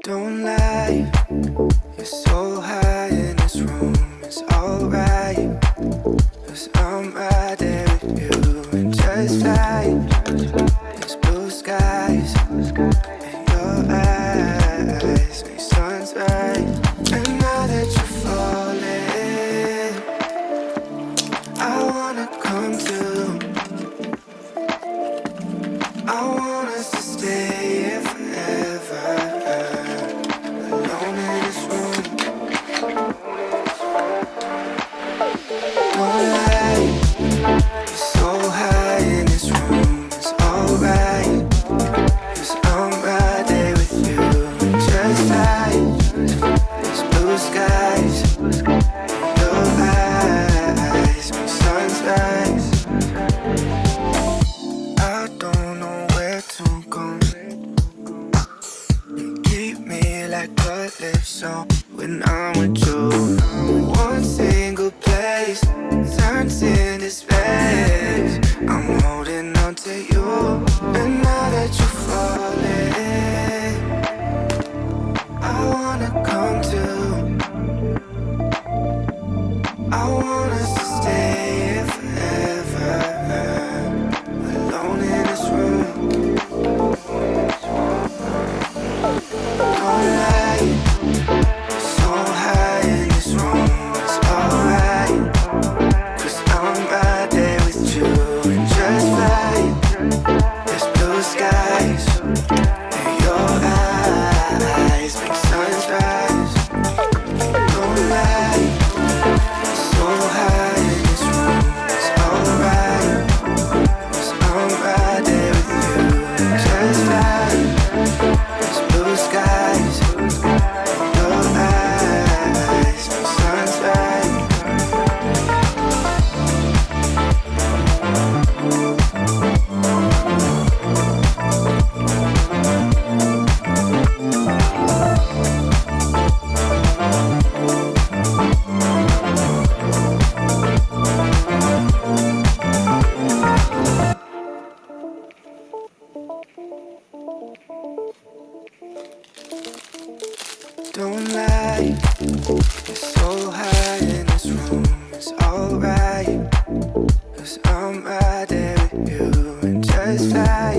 Don't lie, you're so high in this room, it's alright, 'cause I'm right there with you. And just fly, there's blue skies, and your eyes make suns rise. And now that you're falling, I wanna come to, I want us to stay here forever. When I'm with you, one single place turns into space. I'm holding on to you, and now that you're falling, I wanna come to, I want us to stay here forever, alone in this room. Don't lie, so high in this room, it's alright, 'cause I'm right there with you. And just fly, there's blue skies, and your eyes make suns rise. Don't lie, so high in this room, it's alright, 'cause I'm right there with you. And just fly, there's blue skies, don't lie, you're so high in this room, it's alright, 'cause I'm right there with you. And just fly,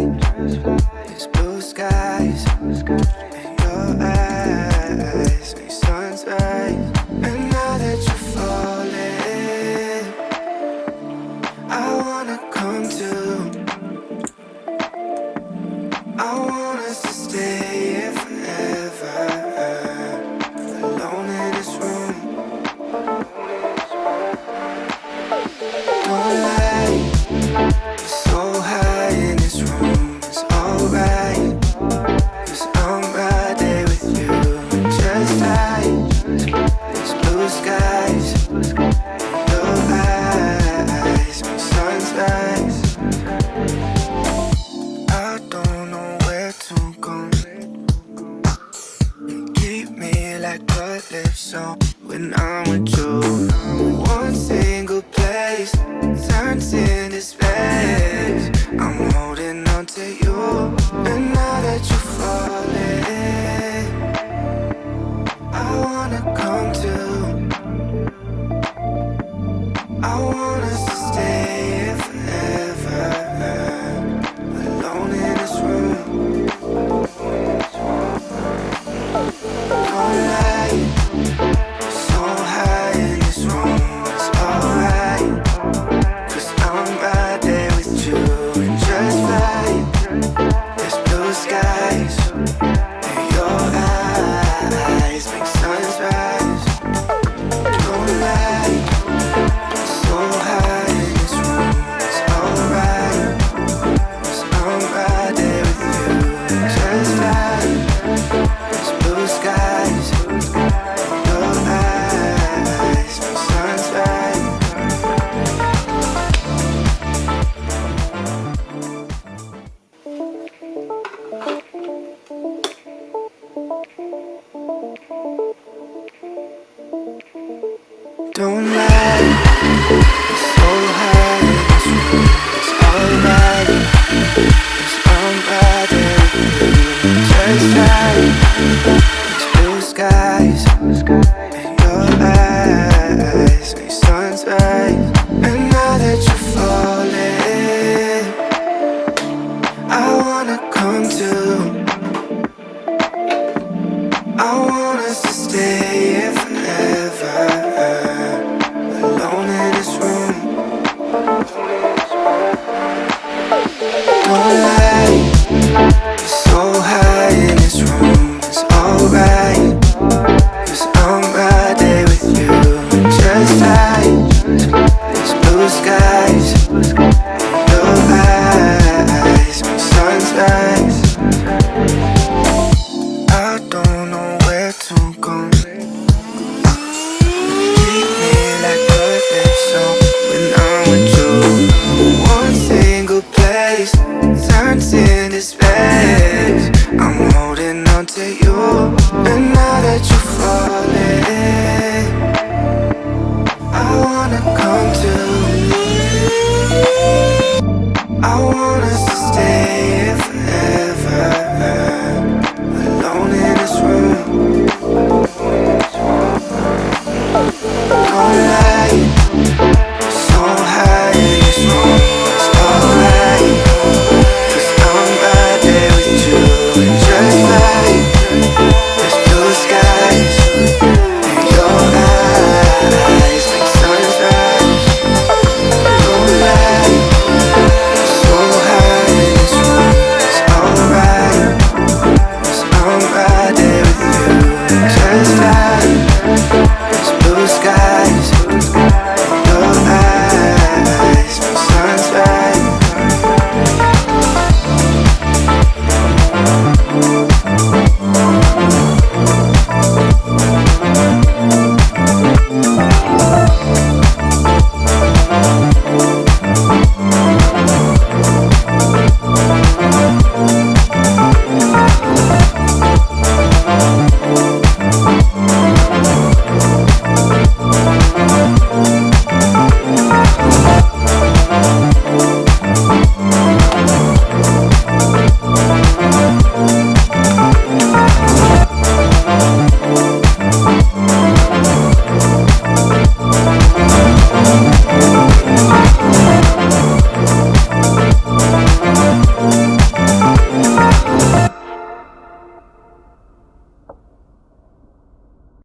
there's blue skies, and your eyes make suns rise. And now that you're falling, I wanna come to, I want us to stay here forever. Don't lie, you're so high in this room, it's alright, 'cause I'm right there with you. And just fly, there's blue skies, and your eyes make suns rise. I don't know where to go, you keep me like your lips on when I'm with you. One single place turns into space. I'm holding on to you, and now that you're falling, I wanna come to, I want us to stay here forever, alone in this room. Don't lie, so high in this room, it's alright, 'cause I'm right there with you. And just fly, there's blue skies, and your eyes make suns rise. Don't lie, so high in this room, it's alright, 'cause I'm right there with you. And just fly, there's blue skies, and your eyes make suns rise. Don't lie, it's so high in this room, it's alright, 'cause I'm right there with you. Just fly,